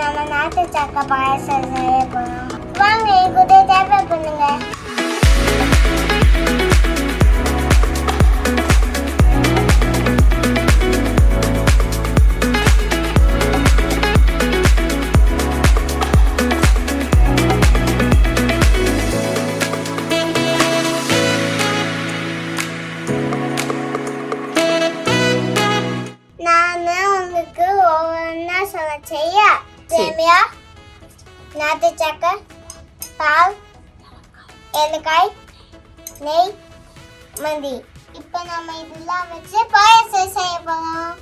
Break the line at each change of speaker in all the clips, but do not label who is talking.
நம்ம நாட்டு சக்கரை பாயாசம் செய்ய போறோம். வாங்க கூட தேவை பண்ணுங்க. செய்ய சேமியா, நாட்டு சக்கரை, பால், ஏலக்காய், நெய், மந்தி. இப்போ நம்ம இதெல்லாம் வச்சு பாயாசம் செய்ய போறோம்.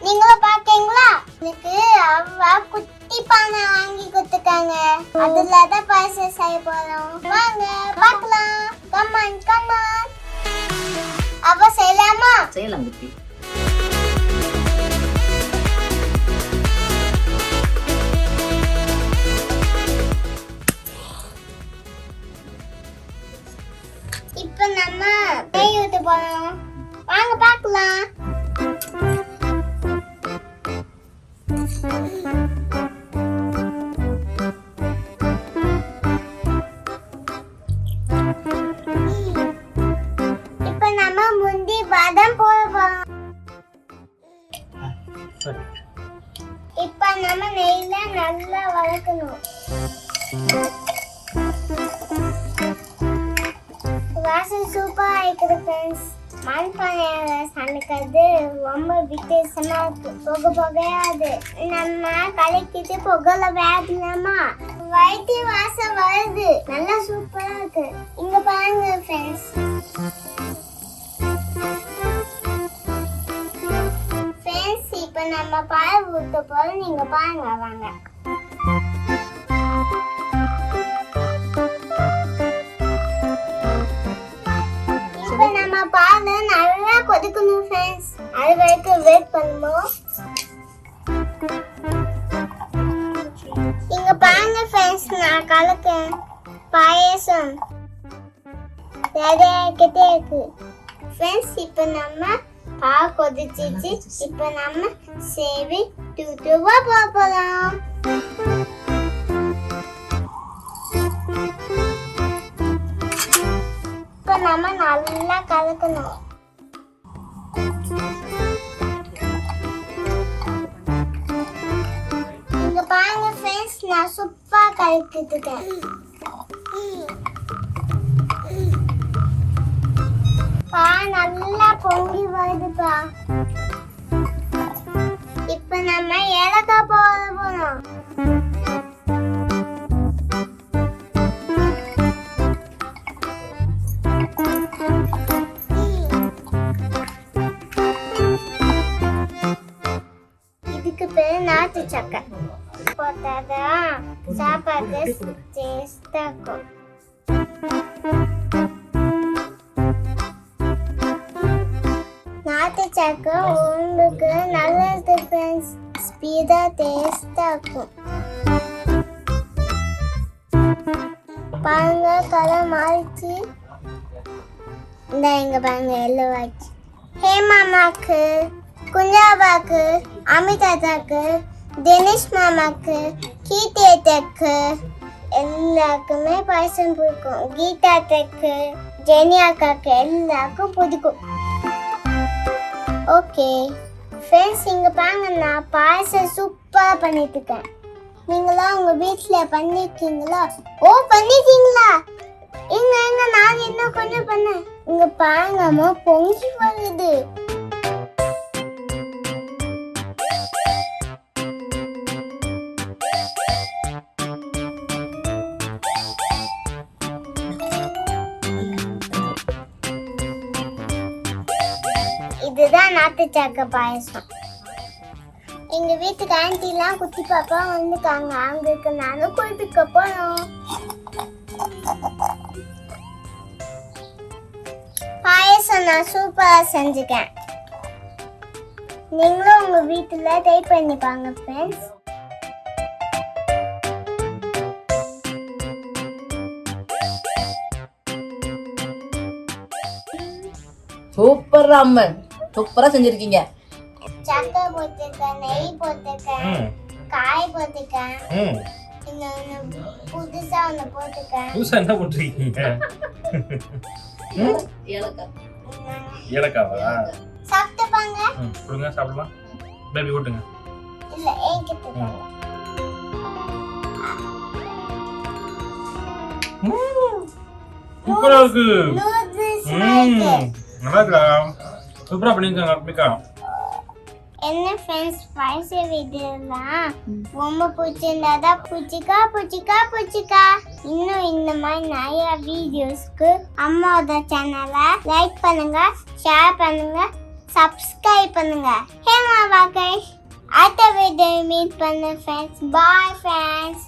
நீங்களும் பாக்கீங்களா? எனக்கு அவ்வா குட்டி பானை வாங்கி கொடுத்துருக்காங்க. அதுல தான் பாயாசம் செய்ய போறோம். வாங்க பார்க்கலாம். Come on come on. அப்ப செய்யலாமா?
செய்யலாம் குட்டி.
இப்போ நம்ம நெய் ஊத்த போறோம். வாங்க பார்க்கலாம். இப்போ நம்ம முந்தி பாதாம் போட போறோம். இப்போ நம்ம நெய்ல நல்லா வதக்கணும். வாசம் சூப்பரா இருக்குது ஃப்ரெண்ட்ஸ். மண்பானையால சமைக்கிறது ரொம்ப வித்தியாசமா இருக்கு. புகையாது. நம்ம கலக்கிட்டு புகழ வேகலாமா? வயிற்று வாசம் வருது. நல்லா சூப்பரா இருக்கு. இங்க பாருங்க ஃப்ரெண்ட்ஸ். ஃப்ரெண்ட்ஸ் இப்போ நம்ம பால் ஊத்த போறோம். நீங்க பாருங்க வாங்க. பால் நல்லா கொதிக்கணும் ஃப்ரெண்ட்ஸ். அது வரைக்கும் வெயிட் பண்ணுவோம். இங்க பாருங்க ஃப்ரெண்ட்ஸ், நான் கலக்கேன் பாயாசம் ரெடியாகிட்டே இருக்கு ஃப்ரெண்ட்ஸ். இப்போ நம்ம பால் கொதிச்சிச்சு. இப்போ நம்ம சேவி தூத்துவா போகலாம். நம்ம நல்லா கலக்கணும். இங்க பாருங்க ஃப்ரெண்ட்ஸ், நான் சூப்பரா கலக்கிட்டுட்டேன். நல்லா பொங்கி வருதுப்பா. இப்ப நம்ம ஏலக்காய் போட போறோம். நாட்டு சக்கரை போட்டாதான் சாப்பாடு டேஸ்டா இருக்கும். நாட்டு சக்கரை உடம்புக்கு நல்லது ஃப்ரெண்ட்ஸ். ஸ்பீடா டேஸ்டா இருக்கும். பாருங்க கலர் மாறிச்சு. இந்த இங்க பாருங்க எல்லோ ஆச்சு. ஹேமாமாக்கு, குஞ்சாபாக்கு, அமிதாக்கு, தினேஷ் மாமாக்கு, கீதேக்கு எல்லாருக்குமே பாயசம் பிடிக்கும். கீதாக்கு, ஜெனி அக்காக்கு எல்லாருக்கும் பிடிக்கும். ஓகே ஃப்ரெண்ட்ஸ், இங்க பாருங்க நான் பாயசம் சூப்பரா பண்ணிட்டு இருக்கேன். நீங்களாம் உங்க வீட்டுல பண்ணிருக்கீங்களா? ஓ பண்ணிட்டீங்களா? எங்க நான் என்ன கொஞ்சம் பண்ணேன். இங்க பாருங்கம்மா பொங்கி வருது. இதுதான் நாட்டு சக்கரை பாயசம். எங்க வீட்டுக்கு ஆண்டிலாம் குட்டி பாப்பா வந்துட்டாங்க. அவங்களுக்கு நானும் குளிப்பிக்க போறோம். பாயசம் நான் சூப்பரா செஞ்சுக்கேன். நீங்களும் உங்க வீட்டுல ட்ரை பண்ணி பாருங்க ஃப்ரெண்ட்ஸ்.
சூப்பர் அம்மன், சூப்பரா செஞ்சிருக்கீங்க.
சக்கரை போட்டுருக்கேன், நெய் போட்டுருக்கேன், காய் போட்டுக்கேன்.
ம்
இன்னொன்னு புதுசா ஒண்ணு போட்டுக்கேன்.
புதுசா என்ன போட்டுருக்கீங்க? ஏலக்காவா?
சாப்பிட்டுப்பாங்க.
கொடுங்க சாப்பிடலாம். பேபி ஓட்டுங்க.
இல்ல என்கிட்ட தாங்க.
சூப்பரா இருக்கு.
நூடுல்ஸ் மாதிரி.
நல்லா இருக்கா? சூப்பரா பண்ணிருக்காங்க அப்பிகா.
என்ன ஃப்ரெண்ட்ஸ் ஸ்பைசி வீடியோலாம் ரொம்ப பிடிச்சிருந்தா பிடிச்சிக்கா. இன்னும் இந்த மாதிரி நிறைய வீடியோஸ்க்கு அம்மாவோட சேனலை லைக் பண்ணுங்க, ஷேர் பண்ணுங்க, சப்ஸ்கிரைப் பண்ணுங்க. HemaRakesh அடுத்த வீடியோ மீட் பண்ண ஃப்ரெண்ட்ஸ். Bye friends.